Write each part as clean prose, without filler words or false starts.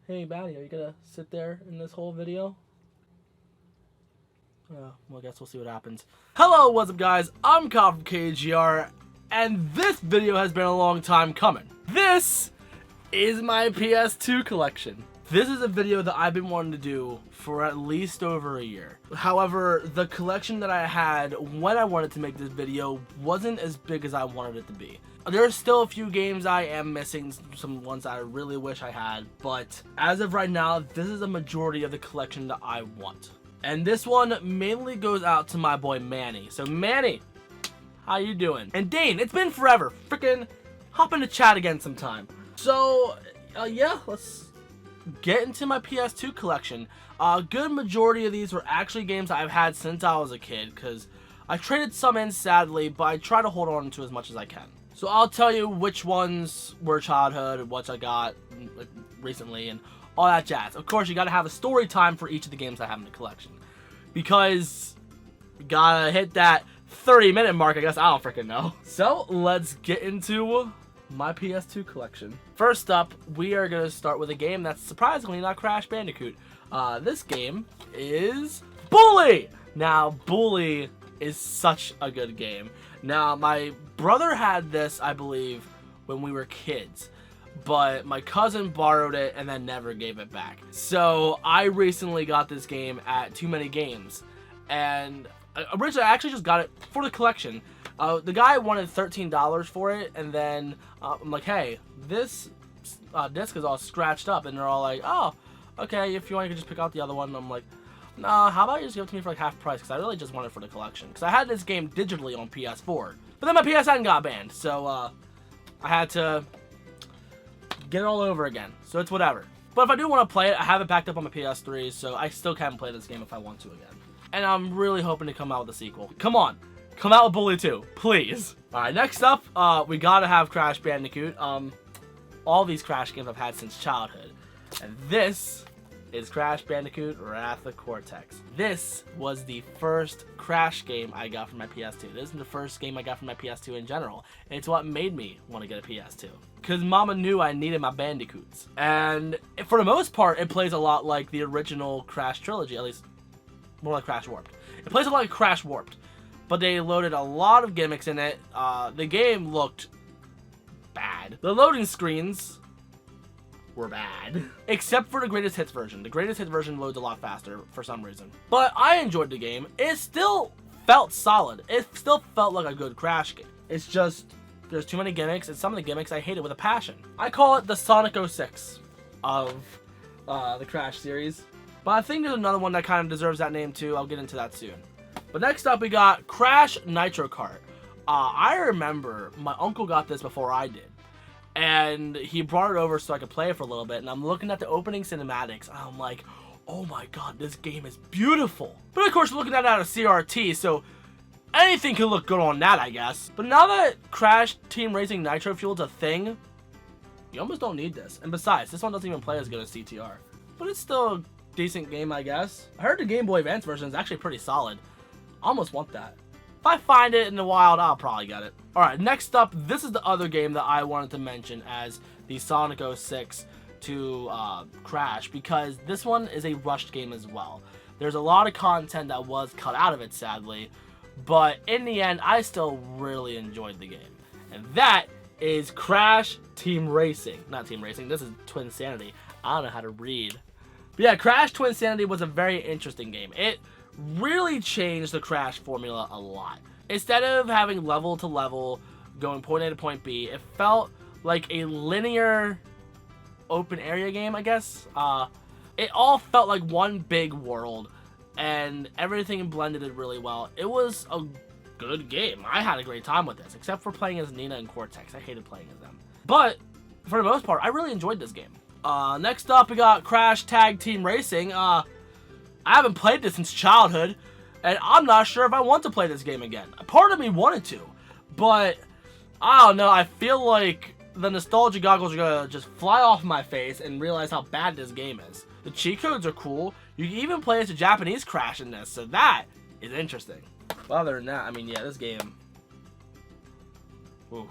Hey, Batty, are you gonna sit there in this whole video? Well, I guess we'll see what happens. Hello, what's up, guys? I'm Kyle from KGR, and this video has been a long time coming. This is my PS2 collection. This is a video that I've been wanting to do for at least over a year. However, the collection that I had when I wanted to make this video wasn't as big as I wanted it to be. There's still a few games I am missing, some ones I really wish I had, but as of right now, this is a majority of the collection that I want. And this one mainly goes out to my boy Manny. So Manny, how you doing? And Dane, it's been forever. Freaking hop into chat again sometime. So, yeah, let's get into my PS2 collection. A good majority of these were actually games I've had since I was a kid, because I traded some in sadly, but I try to hold on to as much as I can. So I'll tell you which ones were childhood, what I got recently, and all that jazz. Of course, you gotta have a story time for each of the games I have in the collection, because you gotta hit that 30-minute mark, I guess. I don't freaking know. So let's get into my PS2 collection. First up, we are gonna start with a game that's surprisingly not Crash Bandicoot. This game is Bully. Now, Bully is such a good game. Now, my brother had this, I believe, when we were kids, but my cousin borrowed it and then never gave it back. So I recently got this game at Too Many Games, and originally I actually just got it for the collection. The guy wanted $13 for it, and then I'm like, hey, this disc is all scratched up, and they're all like, oh, okay, if you want you can just pick out the other one. And I'm like, nah, how about you just give it to me for like half price, because I really just want it for the collection. Because I had this game digitally on PS4, but then my PSN got banned, so I had to get it all over again. So it's whatever. But if I do want to play it, I have it backed up on my PS3, so I still can play this game if I want to again. And I'm really hoping to come out with a sequel. Come on, come out with Bully 2, please. Alright, next up, we gotta have Crash Bandicoot. All these Crash games I've had since childhood. And this is Crash Bandicoot Wrath of Cortex. This was the first Crash game I got from my PS2. This is the first game I got from my PS2 in general. And it's what made me want to get a PS2. Because Mama knew I needed my Bandicoots. And for the most part, it plays a lot like the original Crash trilogy, at least more like Crash Warped. It plays a lot like Crash Warped, but they loaded a lot of gimmicks in it. The game looked bad. The loading screens were bad. Except for the Greatest Hits version. The Greatest Hits version loads a lot faster for some reason. But I enjoyed the game. It still felt solid. It still felt like a good Crash game. It's just, there's too many gimmicks, and some of the gimmicks I hated with a passion. I call it the Sonic 06 of the Crash series. But I think there's another one that kind of deserves that name too. I'll get into that soon. But next up we got Crash Nitro Kart. I remember my uncle got this before I did. And he brought it over so I could play it for a little bit, and I'm looking at the opening cinematics, and I'm like, oh my god, this game is beautiful. But of course, we're looking at it out of CRT, so anything can look good on that, I guess. But now that Crash Team Racing Nitro Fuel's a thing, you almost don't need this. And besides, this one doesn't even play as good as CTR. But it's still a decent game, I guess. I heard the Game Boy Advance version is actually pretty solid. I almost want that. If I find it in the wild, I'll probably get it. Alright, next up, this is the other game that I wanted to mention as the Sonic 06 to Crash, because this one is a rushed game as well. There's a lot of content that was cut out of it, sadly, but in the end, I still really enjoyed the game. And that is Crash Team Racing. Not Team Racing, this is Twinsanity. I don't know how to read. But yeah, Crash Twinsanity was a very interesting game. It really changed the Crash formula a lot. Instead of having level to level, going point A to point B, it felt like a linear open area game, I guess. It all felt like one big world, and everything blended it really well. It was a good game. I had a great time with this, except for playing as Nina and Cortex. I hated playing as them. But, for the most part, I really enjoyed this game. Next up, we got Crash Tag Team Racing. I haven't played this since childhood, and I'm not sure if I want to play this game again. Part of me wanted to, but I don't know. I feel like the nostalgia goggles are gonna just fly off my face and realize how bad this game is. The cheat codes are cool. You can even play as a Japanese Crash in this, so that is interesting. But other than that, I mean, yeah, this game. Ooh.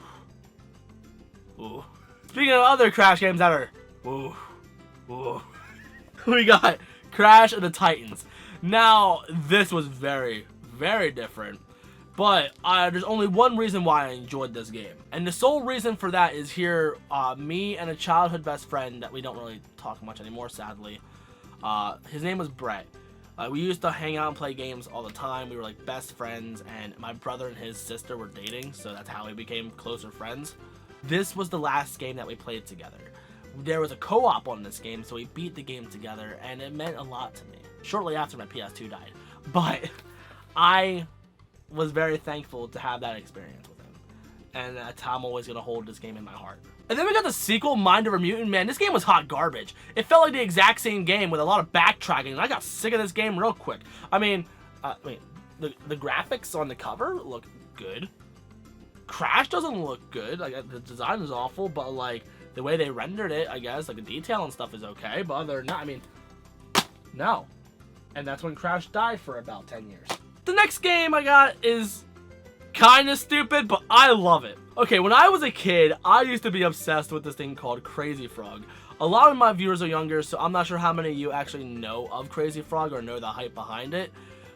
Ooh. Speaking of other Crash games that are, ooh, Ooh. We got Crash and the Titans. Now, this was very, very different. But there's only one reason why I enjoyed this game. And the sole reason for that is here, me and a childhood best friend that we don't really talk much anymore, sadly. His name was Brett. We used to hang out and play games all the time. We were like best friends, and my brother and his sister were dating, so that's how we became closer friends. This was the last game that we played together. There was a co-op on this game, so we beat the game together, and it meant a lot to me. Shortly after my PS2 died. But I was very thankful to have that experience with him. And that's how I'm always going to hold this game in my heart. And then we got the sequel, Mind of a Mutant. Man, this game was hot garbage. It felt like the exact same game with a lot of backtracking, and I got sick of this game real quick. I mean, the graphics on the cover look good. Crash doesn't look good. Like, the design is awful, but like the way they rendered it, I guess, like the detail and stuff is okay. But other than that, I mean, no. And that's when Crash died for about 10 years. The next game I got is kind of stupid, but I love it. Okay, when I was a kid, I used to be obsessed with this thing called Crazy Frog. A lot of my viewers are younger, so I'm not sure how many of you actually know of Crazy Frog or know the hype behind it.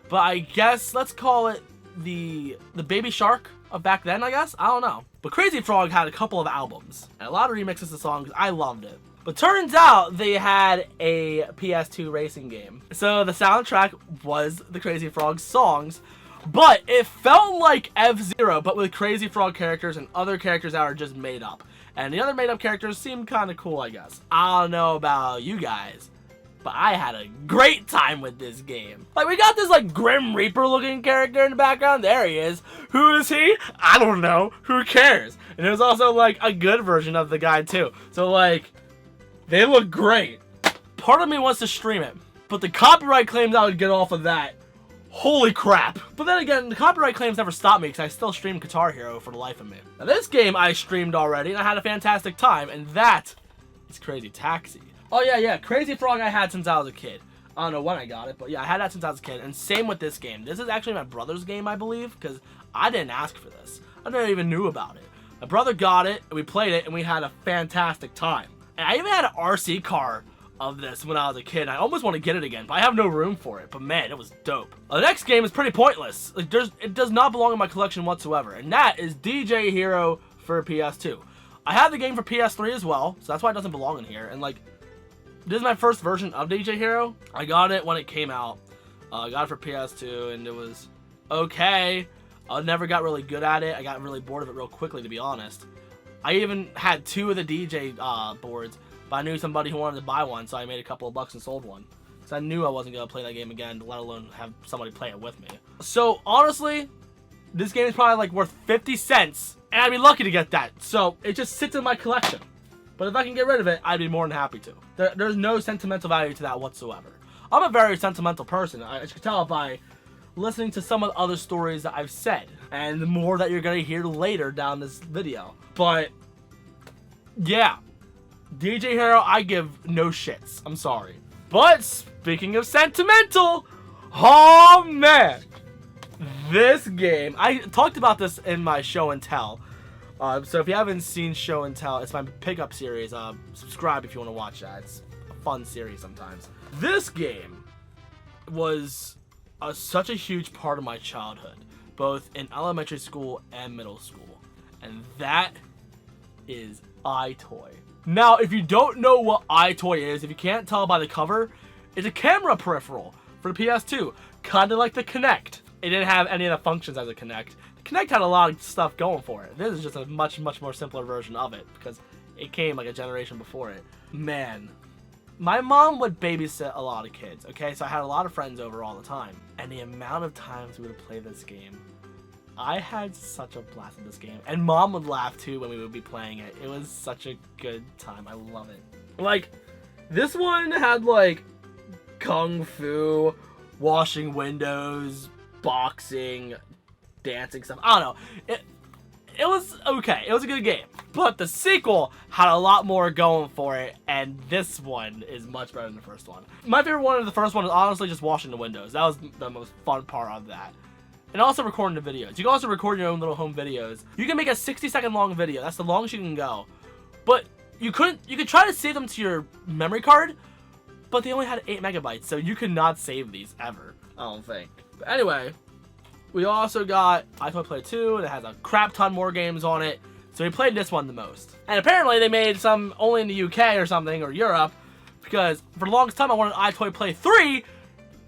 But I guess, let's call it the Baby Shark of back then, I guess? I don't know. But Crazy Frog had a couple of albums, and a lot of remixes of songs. I loved it. But turns out they had a PS2 racing game. So the soundtrack was the Crazy Frog songs, but it felt like F-Zero, but with Crazy Frog characters and other characters that are just made up. And the other made up characters seemed kind of cool, I guess. I don't know about you guys, but I had a great time with this game. Like, we got this like Grim Reaper looking character in the background. There he is. Who is he? I don't know. Who cares? And there's also like a good version of the guy too. So like, they look great. Part of me wants to stream it, but the copyright claims I would get off of that. Holy crap. But then again, the copyright claims never stopped me because I still stream Guitar Hero for the life of me. Now this game I streamed already and I had a fantastic time, and that is Crazy Taxi. Oh yeah, Crazy Frog I had since I was a kid. I don't know when I got it, but yeah, I had that since I was a kid. And same with this game. This is actually my brother's game, I believe, because I didn't ask for this. I never even knew about it. My brother got it, and we played it, and we had a fantastic time. And I even had an RC car of this when I was a kid. I almost want to get it again, but I have no room for it. But man, it was dope. The next game is pretty pointless. Like, it does not belong in my collection whatsoever, and that is DJ Hero for PS2. I have the game for PS3 as well, so that's why it doesn't belong in here. And like, this is my first version of DJ Hero. I got it when it came out. I got it for PS2, and it was okay. I never got really good at it. I got really bored of it real quickly, to be honest. I even had 2 of the DJ boards, but I knew somebody who wanted to buy one, so I made a couple of bucks and sold one. So I knew I wasn't going to play that game again, let alone have somebody play it with me. So honestly, this game is probably like worth 50 cents, and I'd be lucky to get that. So it just sits in my collection. But if I can get rid of it, I'd be more than happy to. There's no sentimental value to that whatsoever. I'm a very sentimental person. As you can tell by listening to some of the other stories that I've said, and the more that you're going to hear later down this video. But yeah, DJ Hero, I give no shits. I'm sorry. But speaking of sentimental, oh man, this game, I talked about this in my show and tell. So if you haven't seen Show and Tell, it's my pickup series. Subscribe if you want to watch that. It's a fun series sometimes. This game was such a huge part of my childhood, both in elementary school and middle school. And that is EyeToy. Now, if you don't know what EyeToy is, if you can't tell by the cover, it's a camera peripheral for the PS2, kind of like the Kinect. It didn't have any of the functions as a Kinect. The Kinect had a lot of stuff going for it. This is just a much more simpler version of it because it came like a generation before it. Man, my mom would babysit a lot of kids, okay? So I had a lot of friends over all the time. And the amount of times we would play this game, I had such a blast with this game. And mom would laugh too when we would be playing it. It was such a good time. I love it. Like, this one had like kung fu, washing windows, boxing, dancing stuff. I don't know. It was okay. It was a good game. But the sequel had a lot more going for it, and this one is much better than the first one. My favorite one of the first one is honestly just washing the windows. That was the most fun part of that. And also recording the videos. You can also record your own little home videos. You can make a 60-second long video. That's the longest you can go. But you could try to save them to your memory card, but they only had 8 megabytes, so you could not save these ever, I don't think. But anyway, we also got EyeToy Play 2 that has a crap ton more games on it, so we played this one the most. And apparently they made some only in the UK or something, or Europe, because for the longest time I wanted EyeToy Play 3,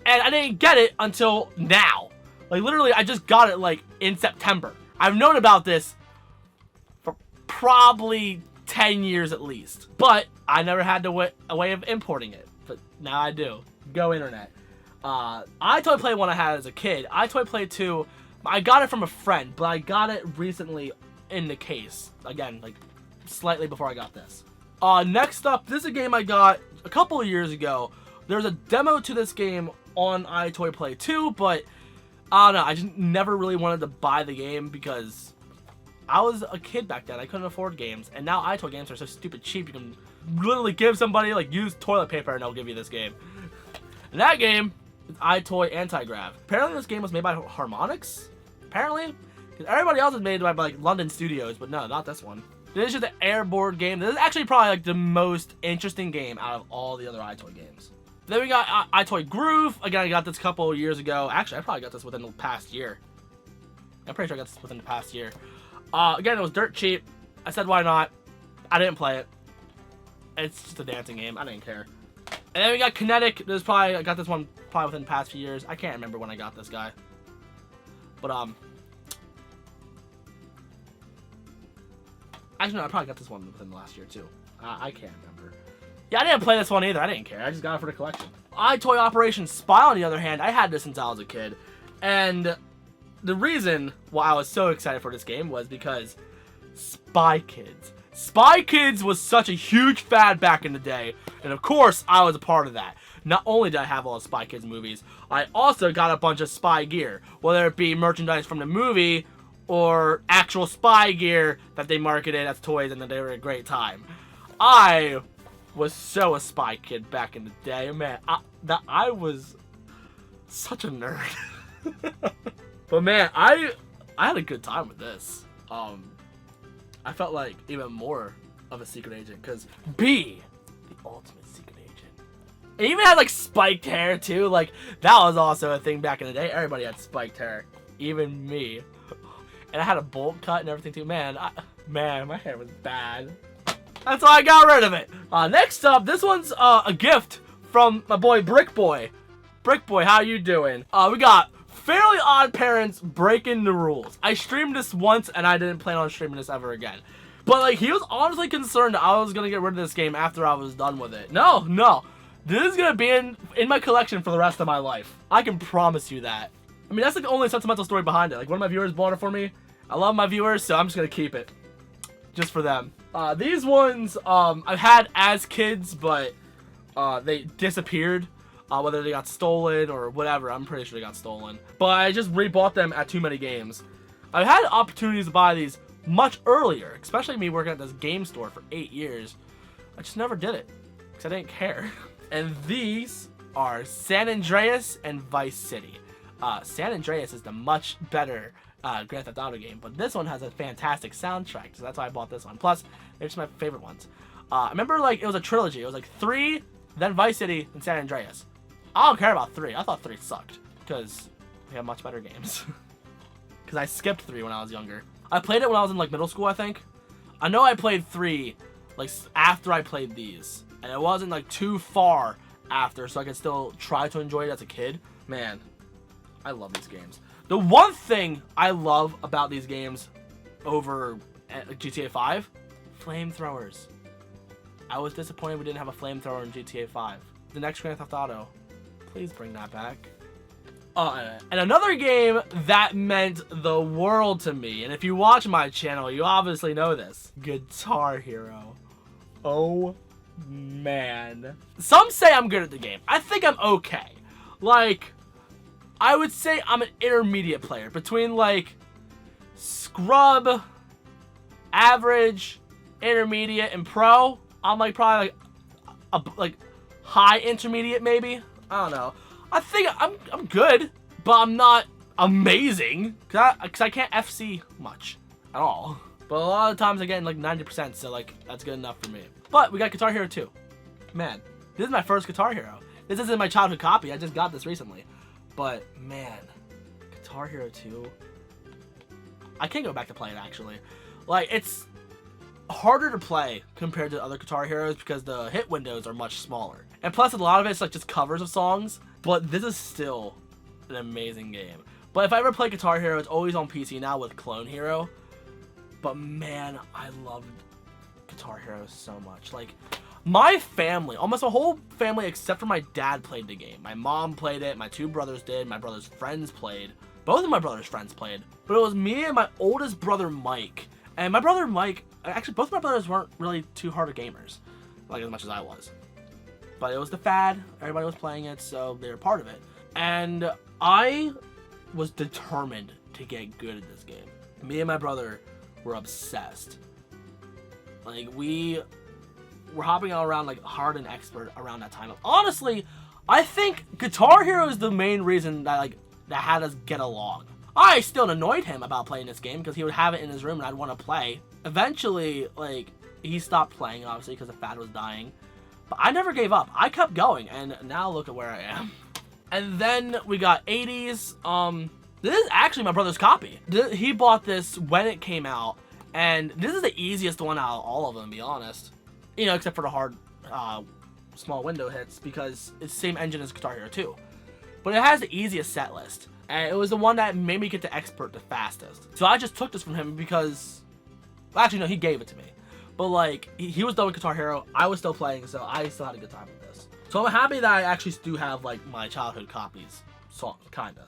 and I didn't get it until now. Like, literally, I just got it, like, in September. I've known about this for probably 10 years at least, but I never had a way of importing it, but now I do. Go internet. EyeToy Play 1 I had as a kid. EyeToy Play 2, I got it from a friend, but I got it recently in the case. Again, like, slightly before I got this. Next up, this is a game I got a couple of years ago. There's a demo to this game on EyeToy Play 2, but I don't know, I just never really wanted to buy the game because I was a kid back then. I couldn't afford games, and now EyeToy games are so stupid cheap. You can literally give somebody, like, used toilet paper and they'll give you this game. And that game is EyeToy Anti-Grav. Apparently this game was made by Harmonix, apparently, because everybody else is made by, like, London studios, but no, not this one. This is just an airboard game. This is actually probably, like, the most interesting game out of all the other EyeToy games. Then we got EyeToy Groove. Again, I got this a couple of years ago. Actually, I probably got this within the past year. I'm pretty sure I got this within the past year. Again, it was dirt cheap. I said, why not? I didn't play it. It's just a dancing game. I didn't care. And then we got Kinetic. I got this one probably within the past few years. I can't remember when I got this guy. But, actually, no, I probably got this one within the last year, too. I can't remember. Yeah, I didn't play this one either. I didn't care. I just got it for the collection. EyeToy Operation Spy, on the other hand, I had this since I was a kid. And the reason why I was so excited for this game was because Spy Kids. Spy Kids was such a huge fad back in the day. And of course, I was a part of that. Not only did I have all the Spy Kids movies, I also got a bunch of spy gear. Whether it be merchandise from the movie or actual spy gear that they marketed as toys and that they were a great time. I was so a Spy Kid back in the day, man. I was such a nerd. But man, I had a good time with this. I felt like even more of a secret agent because B, the ultimate secret agent. It even had like spiked hair too. Like that was also a thing back in the day. Everybody had spiked hair, even me. And I had a bolt cut and everything too. Man, my hair was bad. That's why I got rid of it. Next up, this one's a gift from my boy Brick Boy. Brick Boy, how you doing? We got Fairly Odd Parents Breaking the Rules. I streamed this once and I didn't plan on streaming this ever again. But like, he was honestly concerned that I was gonna get rid of this game after I was done with it. No. This is gonna be in my collection for the rest of my life. I can promise you that. I mean, that's like the only sentimental story behind it. Like, one of my viewers bought it for me. I love my viewers, so I'm just gonna keep it. Just for them. These ones, I've had as kids, but they disappeared. Whether they got stolen or whatever, I'm pretty sure they got stolen. But I just rebought them at too many games. I've had opportunities to buy these much earlier, especially me working at this game store for 8 years. I just never did it, because I didn't care. And these are San Andreas and Vice City. San Andreas is the much better Grand Theft Auto game, but this one has a fantastic soundtrack, so that's why I bought this one. Plus, they're just my favorite ones. I remember, like, it was a trilogy. It was like 3, then Vice City, and San Andreas. I don't care about 3. I thought 3 sucked, because we have much better games. Because I skipped 3 when I was younger. I played it when I was in, like, middle school, I think. I know I played 3, like, after I played these, and it wasn't, like, too far after, so I could still try to enjoy it as a kid. Man, I love these games. The one thing I love about these games over GTA 5, flamethrowers. I was disappointed we didn't have a flamethrower in GTA 5. The next Grand Theft Auto, please bring that back. And another game that meant the world to me, and if you watch my channel, you obviously know this, Guitar Hero. Oh man. Some say I'm good at the game. I think I'm okay. Like, I would say I'm an intermediate player between like scrub, average, intermediate, and pro. I'm like probably like high intermediate maybe. I don't know. I think I'm good, but I'm not amazing because I can't FC much at all. But a lot of times I get like 90%, so like that's good enough for me. But we got Guitar Hero 2. Man, this is my first Guitar Hero. This isn't my childhood copy. I just got this recently. But, man, Guitar Hero 2. I can't go back to play it, actually. Like, it's harder to play compared to other Guitar Heroes because the hit windows are much smaller. And plus, a lot of it's like just covers of songs. But this is still an amazing game. But if I ever play Guitar Hero, it's always on PC now with Clone Hero. But man, I loved Guitar Hero so much. Like, my family, almost my whole family except for my dad played the game. My mom played it, my 2 brothers did, my brother's friends played. Both of my brother's friends played. But it was me and my oldest brother, Mike. And my brother, Mike, actually both of my brothers weren't really too hard of gamers. Like, as much as I was. But it was the fad, everybody was playing it, so they were part of it. And I was determined to get good at this game. Me and my brother were obsessed. Like, we were hopping all around like hard and expert around that time. Honestly, I think Guitar Hero is the main reason that had us get along. I still annoyed him about playing this game because he would have it in his room and I'd want to play. Eventually, like, he stopped playing, obviously, because the fad was dying. But I never gave up. I kept going, and now look at where I am. And then we got 80s. This is actually my brother's copy. He bought this when it came out, and this is the easiest one out of all of them, to be honest. You know, except for the hard, small window hits, because it's the same engine as Guitar Hero 2. But it has the easiest set list, and it was the one that made me get to expert the fastest. So I just took this from him because, well, actually, no, he gave it to me. But, like, he was done with Guitar Hero, I was still playing, so I still had a good time with this. So I'm happy that I actually do have, like, my childhood copies, kinda.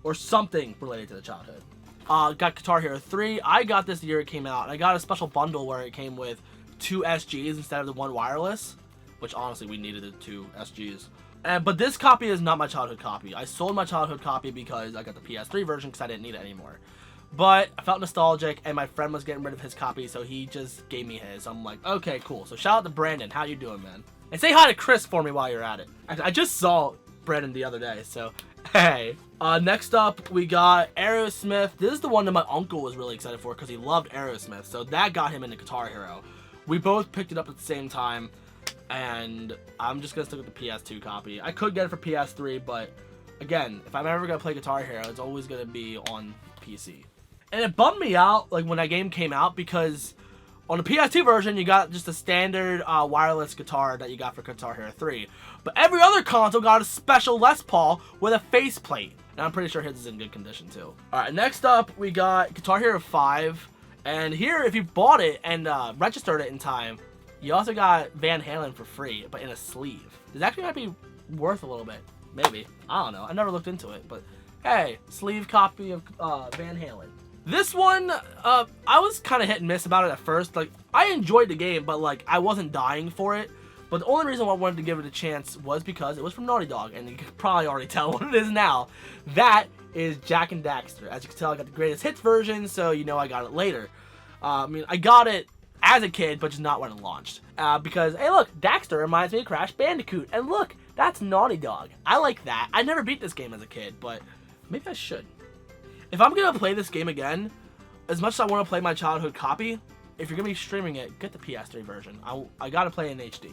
Or something related to the childhood. Got Guitar Hero 3, I got this the year it came out, and I got a special bundle where it came with 2 SGs instead of the 1 wireless, which, honestly, we needed the 2 SGs. But this copy is not my childhood copy. I sold my childhood copy because I got the PS3 version because I didn't need it anymore. But I felt nostalgic, and my friend was getting rid of his copy, so he just gave me his. I'm like, okay, cool. So shout out to Brandon. How you doing, man? And say hi to Chris for me while you're at it. I just saw Brandon the other day, so hey. Next up, we got Aerosmith. This is the one that my uncle was really excited for because he loved Aerosmith, so that got him into Guitar Hero. We both picked it up at the same time, and I'm just going to stick with the PS2 copy. I could get it for PS3, but again, if I'm ever going to play Guitar Hero, it's always going to be on PC. And it bummed me out, like, when that game came out, because on the PS2 version, you got just a standard wireless guitar that you got for Guitar Hero 3. But every other console got a special Les Paul with a faceplate. And I'm pretty sure his is in good condition, too. Alright, next up, we got Guitar Hero 5. And here, if you bought it and registered it in time, you also got Van Halen for free, but in a sleeve. This actually might be worth a little bit. Maybe. I don't know. I never looked into it, but hey, sleeve copy of Van Halen. This one, I was kind of hit and miss about it at first. Like, I enjoyed the game, but, like, I wasn't dying for it. But the only reason why I wanted to give it a chance was because it was from Naughty Dog, and you can probably already tell what it is now. That is Jak and Daxter. As you can tell, I got the greatest hits version, so you know I got it later. I mean, I got it as a kid, but just not when it launched. Because, hey, look, Daxter reminds me of Crash Bandicoot, and look, that's Naughty Dog. I like that. I never beat this game as a kid, but maybe I should. If I'm going to play this game again, as much as I want to play my childhood copy, if you're going to be streaming it, get the PS3 version. I got to play it in HD.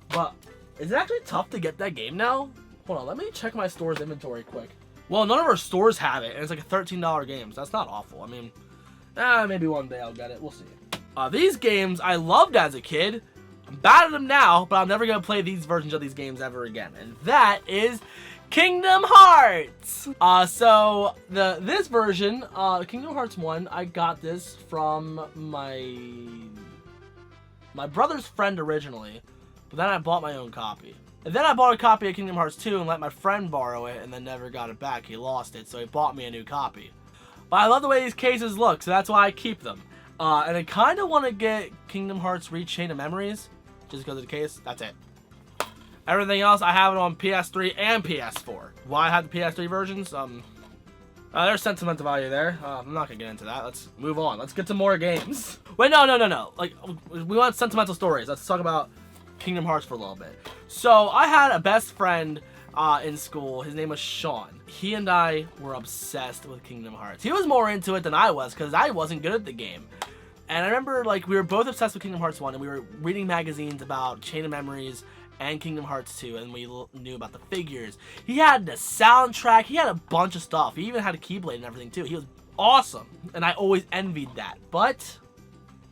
But, is it actually tough to get that game now? Hold on, let me check my store's inventory quick. Well, none of our stores have it, and it's like a $13 game, so that's not awful. I mean, maybe one day I'll get it. We'll see. These games I loved as a kid. I'm bad at them now, but I'm never going to play these versions of these games ever again. And that is Kingdom Hearts! So, this version, Kingdom Hearts 1, I got this from my brother's friend originally, but then I bought my own copy. And then I bought a copy of Kingdom Hearts 2 and let my friend borrow it, and then never got it back. He lost it, so he bought me a new copy. But I love the way these cases look, so that's why I keep them. And I kind of want to get Kingdom Hearts Chain of Memories, just because of the case. That's it. Everything else, I have it on PS3 and PS4. Why I have the PS3 versions? There's sentimental value there. I'm not gonna get into that. Let's move on. Let's get to more games. Wait, no. Like, we want sentimental stories. Let's talk about Kingdom Hearts for a little bit. So, I had a best friend in school. His name was Sean. He and I were obsessed with Kingdom Hearts. He was more into it than I was because I wasn't good at the game. And I remember, like, we were both obsessed with Kingdom Hearts 1, and we were reading magazines about Chain of Memories and Kingdom Hearts 2, and we knew about the figures. He had the soundtrack. He had a bunch of stuff. He even had a Keyblade and everything, too. He was awesome, and I always envied that. But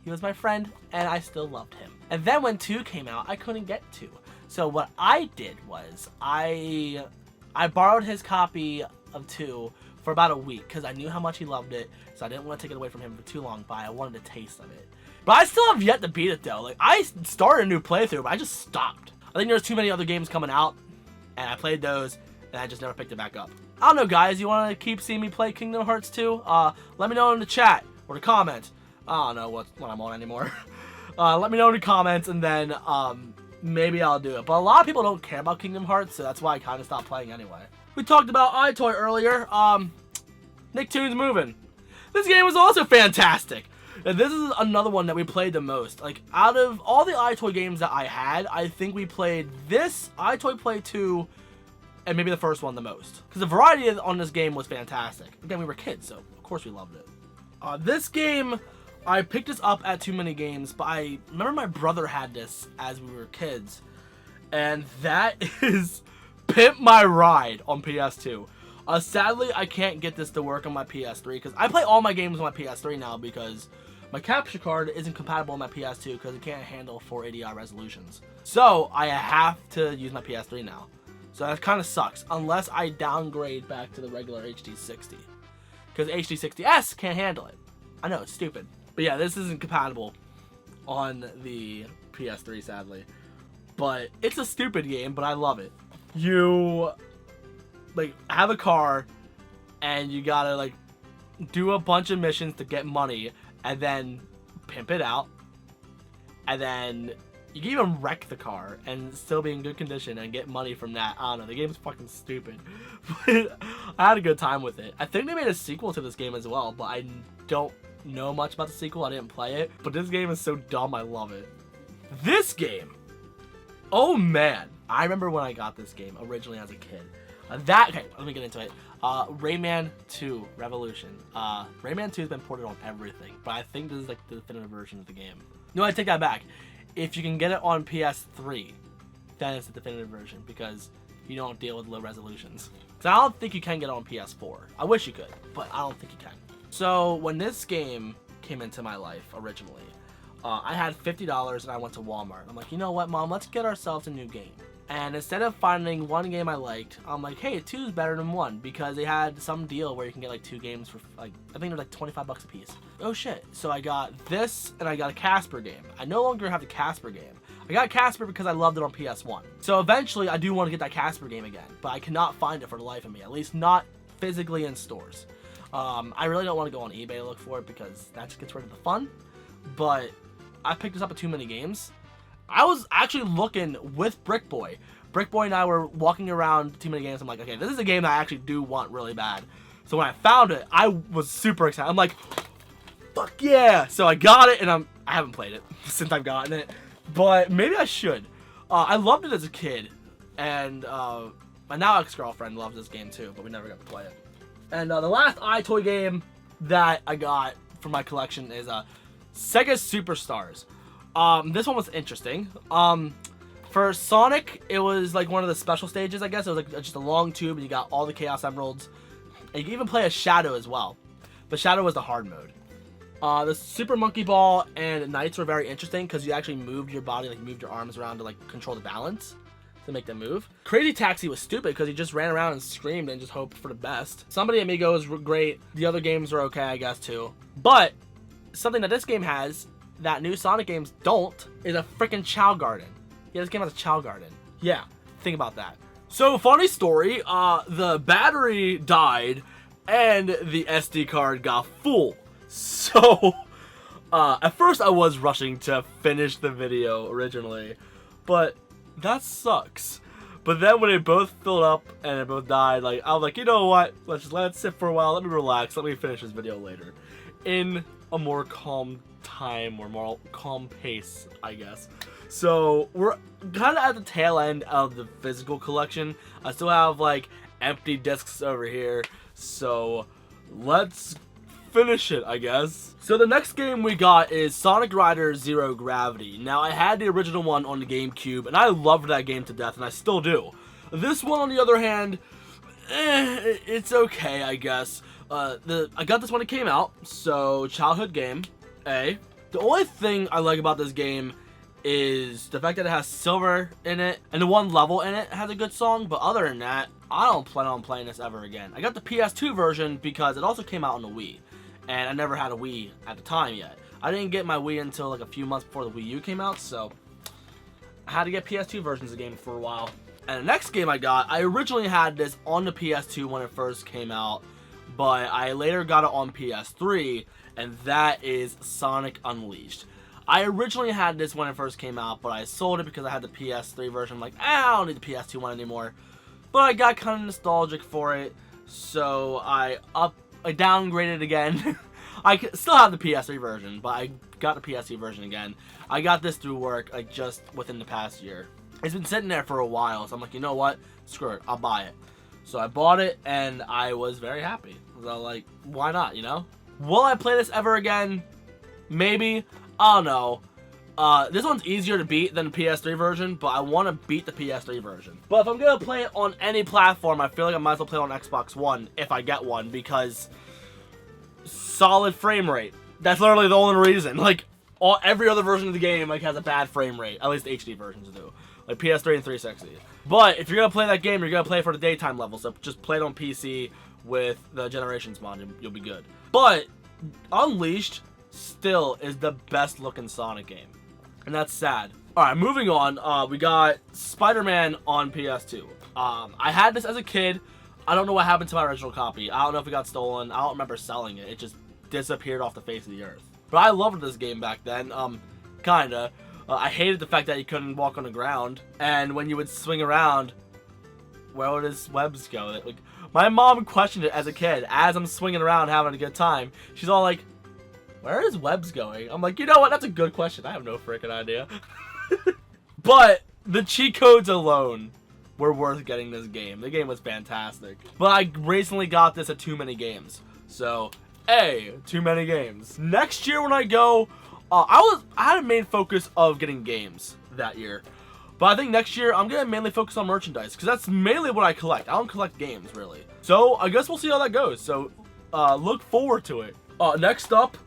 he was my friend, and I still loved him. And then when 2 came out, I couldn't get 2. So what I did was I borrowed his copy of 2 for about a week because I knew how much he loved it, so I didn't want to take it away from him for too long, but I wanted a taste of it. But I still have yet to beat it, though. Like, I started a new playthrough, but I just stopped. I think there's too many other games coming out, and I played those, and I just never picked it back up. I don't know, guys. You want to keep seeing me play Kingdom Hearts 2? Let me know in the chat or the comments. I don't know what I'm on anymore. Let me know in the comments, and then maybe I'll do it. But a lot of people don't care about Kingdom Hearts, so that's why I kind of stopped playing anyway. We talked about EyeToy earlier. Nicktoons Moving. This game was also fantastic. And this is another one that we played the most. Like, out of all the EyeToy games that I had, I think we played this, EyeToy Play 2, and maybe the first one the most. Because the variety on this game was fantastic. Again, we were kids, so of course we loved it. This game, I picked this up at Too Many Games, but I remember my brother had this as we were kids. And that is Pimp My Ride on PS2. Sadly, I can't get this to work on my PS3 because I play all my games on my PS3 now because my capture card isn't compatible on my PS2 because it can't handle 480i resolutions. So I have to use my PS3 now. So that kind of sucks unless I downgrade back to the regular HD60 because HD60S can't handle it. I know, it's stupid. But yeah, this isn't compatible on the PS3, sadly. But it's a stupid game, but I love it. You like have a car and you gotta like do a bunch of missions to get money and then pimp it out, and then you can even wreck the car and still be in good condition and get money from that. I don't know, the game's fucking stupid. But I had a good time with it. I think they made a sequel to this game as well, but I don't know much about the sequel. I didn't play it, but this game is so dumb. I love it. This game, oh man, I remember when I got this game originally as a kid. Okay, let me get into it. Rayman 2 Revolution. Rayman 2 has been ported on everything, but I think this is like the definitive version of the game. No, I take that back. If you can get it on PS3, then it's the definitive version because you don't deal with low resolutions. So I don't think you can get it on PS4. I wish you could, but I don't think you can. So when this game came into my life originally, I had $50 and I went to Walmart. I'm like, you know what, Mom? Let's get ourselves a new game. And instead of finding one game I liked, I'm like, hey, 2 is better than 1 because they had some deal where you can get like 2 games for like, I think they're like 25 bucks a piece. Oh shit. So I got this and I got a Casper game. I no longer have the Casper game. I got Casper because I loved it on PS1. So eventually I do want to get that Casper game again, but I cannot find it for the life of me, at least not physically in stores. I really don't want to go on eBay to look for it because that just gets rid of the fun. But I picked this up at Too Many Games. I was actually looking with Brick Boy. Brick Boy and I were walking around Too Many Games. I'm like, okay, this is a game that I actually do want really bad. So when I found it, I was super excited. I'm like, fuck yeah! So I got it, and I haven't played it since I've gotten it, but maybe I should. I loved it as a kid, and my now ex-girlfriend loves this game too, but we never got to play it. And the last EyeToy game that I got for my collection is Sega Superstars. This one was interesting. For Sonic, it was like one of the special stages, I guess. It was like just a long tube, and you got all the Chaos Emeralds. And you can even play as Shadow as well. But Shadow was the hard mode. The Super Monkey Ball and Knights were very interesting because you actually moved your body, like moved your arms around to like control the balance to make them move. Crazy Taxi was stupid because you just ran around and screamed and just hoped for the best. Somebody Amigos were great. The other games were okay, I guess, too. But something that this game has that new Sonic games don't is a freaking Chow Garden. Yeah, this game has a Chow Garden. Yeah, think about that. So, funny story, the battery died and the SD card got full. So, at first I was rushing to finish the video originally, but that sucks. But then when they both filled up and they both died, like, I was like, you know what? Let's just let it sit for a while. Let me relax. Let me finish this video later. In a more calm time or more calm pace, I guess. So we're kind of at the tail end of the physical collection. I still have like empty discs over here, so let's finish it, I guess. So the next game we got is Sonic Rider Zero Gravity. Now, I had the original one on the GameCube, and I loved that game to death, and I still do. This one, on the other hand, it's okay, I guess. I got this when it came out, so childhood game, A. The only thing I like about this game is the fact that it has silver in it, and the one level in it has a good song, but other than that, I don't plan on playing this ever again. I got the PS2 version because it also came out on the Wii, and I never had a Wii at the time yet. I didn't get my Wii until like a few months before the Wii U came out, so I had to get PS2 versions of the game for a while. And the next game I got, I originally had this on the PS2 when it first came out, but I later got it on PS3, and that is Sonic Unleashed. I originally had this when it first came out, but I sold it because I had the PS3 version. I'm like, I don't need the PS2 one anymore. But I got kind of nostalgic for it, so I downgraded again. I still have the PS3 version, but I got the PS2 version again. I got this through work, like, just within the past year. It's been sitting there for a while, so I'm like, you know what? Screw it, I'll buy it. So I bought it, and I was very happy. So, like, why not, you know? Will I play this ever again? Maybe. I don't know. This one's easier to beat than the PS3 version, but I want to beat the PS3 version. But if I'm going to play it on any platform, I feel like I might as well play it on Xbox One, if I get one, because solid frame rate. That's literally the only reason. Like, every other version of the game like has a bad frame rate. At least the HD versions do. Like PS3 and 360. But if you're going to play that game, you're going to play for the daytime level. So just play it on PC with the Generations mod. You'll be good. But Unleashed still is the best looking Sonic game. And that's sad. Alright, moving on. We got Spider-Man on PS2. I had this as a kid. I don't know what happened to my original copy. I don't know if it got stolen. I don't remember selling it. It just disappeared off the face of the earth. But I loved this game back then. Kinda. I hated the fact that you couldn't walk on the ground. And when you would swing around, where would his webs go? Like, my mom questioned it as a kid. As I'm swinging around having a good time, she's all like, where are his webs going? I'm like, you know what? That's a good question. I have no freaking idea. But the cheat codes alone were worth getting this game. The game was fantastic. But I recently got this at Too Many Games. So, hey, too many games. Next year when I go, I had a main focus of getting games that year. But I think next year I'm going to mainly focus on merchandise, because that's mainly what I collect. I don't collect games, really. So, I guess we'll see how that goes. So, look forward to it. Next up,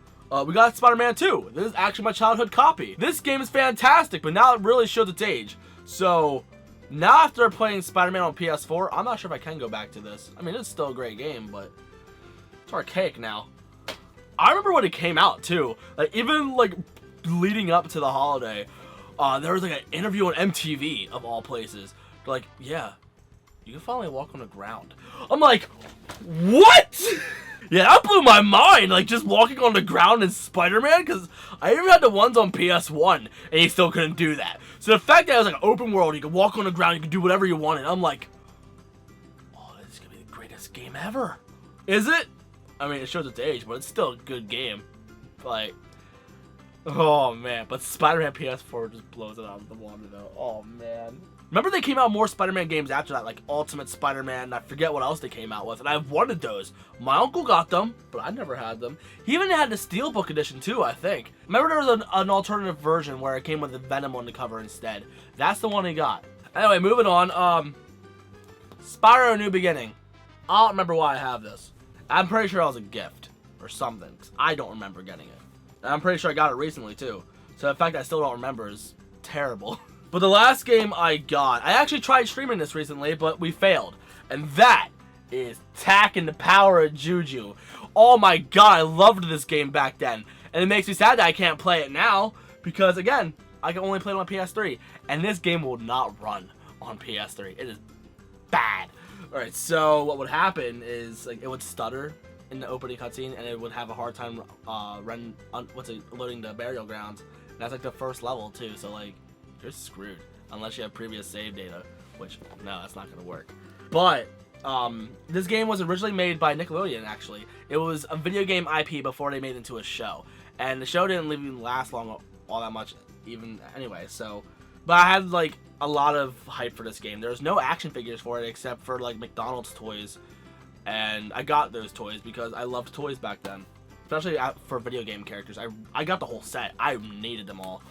we got Spider-Man 2. This is actually my childhood copy. This game is fantastic, but now it really shows its age. So, now after playing Spider-Man on PS4, I'm not sure if I can go back to this. I mean, it's still a great game, but it's archaic now. I remember when it came out, too. Like, even, like, leading up to the holiday, there was, like, an interview on MTV, of all places. They're like, yeah, you can finally walk on the ground. I'm like, what? Yeah, that blew my mind, like, just walking on the ground in Spider-Man, because I even had the ones on PS1, and you still couldn't do that. So the fact that it was, like, an open world, you could walk on the ground, you could do whatever you wanted, I'm like, oh, this is going to be the greatest game ever. Is it? I mean, it shows its age, but it's still a good game. Like, oh, man. But Spider-Man PS4 just blows it out of the water, though. Oh, man. Remember they came out more Spider-Man games after that, like Ultimate Spider-Man, and I forget what else they came out with, and I wanted those. My uncle got them, but I never had them. He even had the Steelbook edition, too, I think. Remember there was an alternative version where it came with the Venom on the cover instead. That's the one he got. Anyway, moving on. Spyro New Beginning. I don't remember why I have this. I'm pretty sure it was a gift or something, because I don't remember getting it. And I'm pretty sure I got it recently, too. So the fact that I still don't remember is terrible. But the last game I got, I actually tried streaming this recently, but we failed. And that is Tak and the Power of Juju. Oh my god, I loved this game back then. And it makes me sad that I can't play it now, because again, I can only play it on PS3. And this game will not run on PS3. It is bad. Alright, so what would happen is, like, it would stutter in the opening cutscene, and it would have a hard time loading the burial grounds. And that's like the first level too, so like, you're screwed unless you have previous save data, which, no, that's not gonna work. But this game was originally made by Nickelodeon, actually. It was a video game IP before they made it into a show, and the show didn't even last long all that much even anyway. So, but I had like a lot of hype for this game. There's no action figures for it except for like McDonald's toys, and I got those toys because I loved toys back then. especially for video game characters. I got the whole set. I needed them all.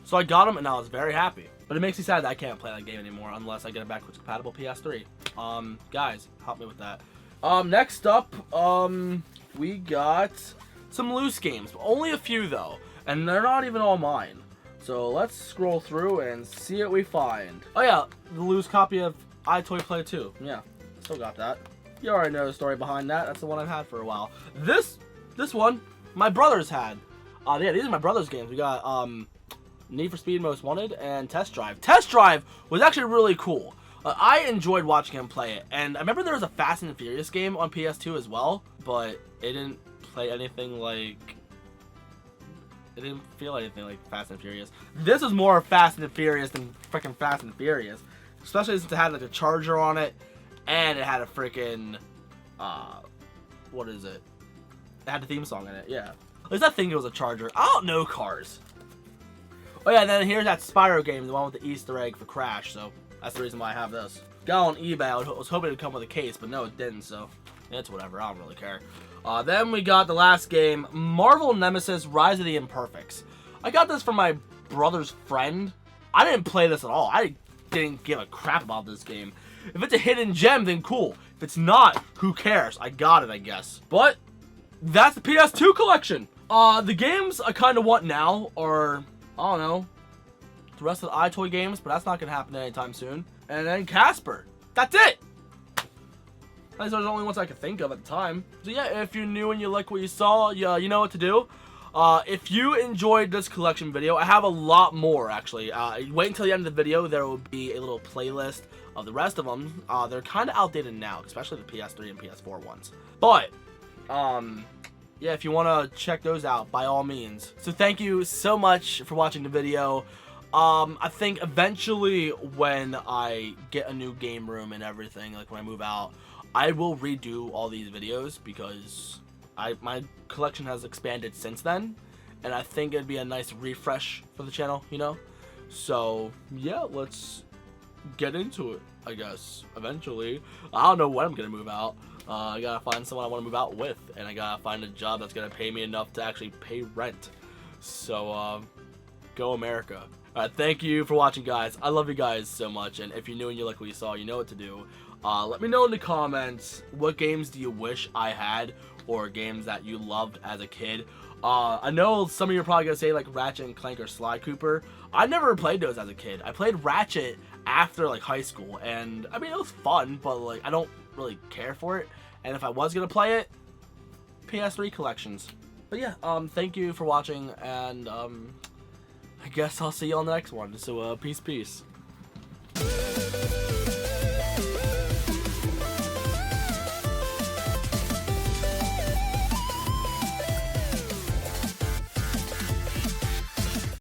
So I got them, and I was very happy. But it makes me sad that I can't play that game anymore unless I get a backwards compatible PS3. Guys, help me with that. Next up, we got some loose games. Only a few, though. And they're not even all mine. So let's scroll through and see what we find. Oh, yeah, the loose copy of EyeToy Play 2. Yeah, still got that. You already know the story behind that. That's the one I've had for a while. This one, my brothers had. Yeah, these are my brother's games. We got, Need for Speed Most Wanted and Test Drive. Test Drive was actually really cool. I enjoyed watching him play it. And I remember there was a Fast and Furious game on PS2 as well. But it didn't play anything like... It didn't feel anything like Fast and Furious. This is more Fast and Furious than freaking Fast and Furious. Especially since it had like a charger on it. And it had a freaking... what is it? It had the theme song in it, yeah. At least I think it was a charger. I don't know cars. Oh yeah, and then here's that Spyro game, the one with the Easter egg for Crash, so that's the reason why I have this. Got on eBay, I was hoping it would come with a case, but no, it didn't, so it's whatever, I don't really care. Then we got the last game, Marvel Nemesis Rise of the Imperfects. I got this from my brother's friend. I didn't play this at all. I didn't give a crap about this game. If it's a hidden gem, then cool. If it's not, who cares? I got it, I guess. But that's the PS2 collection. The games I kind of want now are... I don't know, the rest of the EyeToy games, but that's not going to happen anytime soon. And then Casper. That's it! Those are the only ones I could think of at the time. So yeah, if you're new and you like what you saw, you know what to do. If you enjoyed this collection video, I have a lot more, actually. Wait until the end of the video. There will be a little playlist of the rest of them. They're kind of outdated now, especially the PS3 and PS4 ones. But, yeah, if you want to check those out, by all means. So thank you so much for watching the video. I think eventually when I get a new game room and everything, like when I move out, I will redo all these videos because my collection has expanded since then. And I think it'd be a nice refresh for the channel, you know? So, yeah, let's get into it, I guess, eventually. I don't know when I'm going to move out. I gotta find someone I want to move out with, and I gotta find a job that's gonna pay me enough to actually pay rent. So, go America. Alright, thank you for watching, guys. I love you guys so much, and if you're new and you like what you saw, you know what to do. Let me know in the comments, what games do you wish I had, or games that you loved as a kid. I know some of you are probably gonna say, like, Ratchet and Clank or Sly Cooper. I never played those as a kid. I played Ratchet after, like, high school, and, I mean, it was fun, but, like, I don't really care for it. And if I was gonna play it, PS3 collections. But yeah, thank you for watching, and I guess I'll see you on the next one. So peace.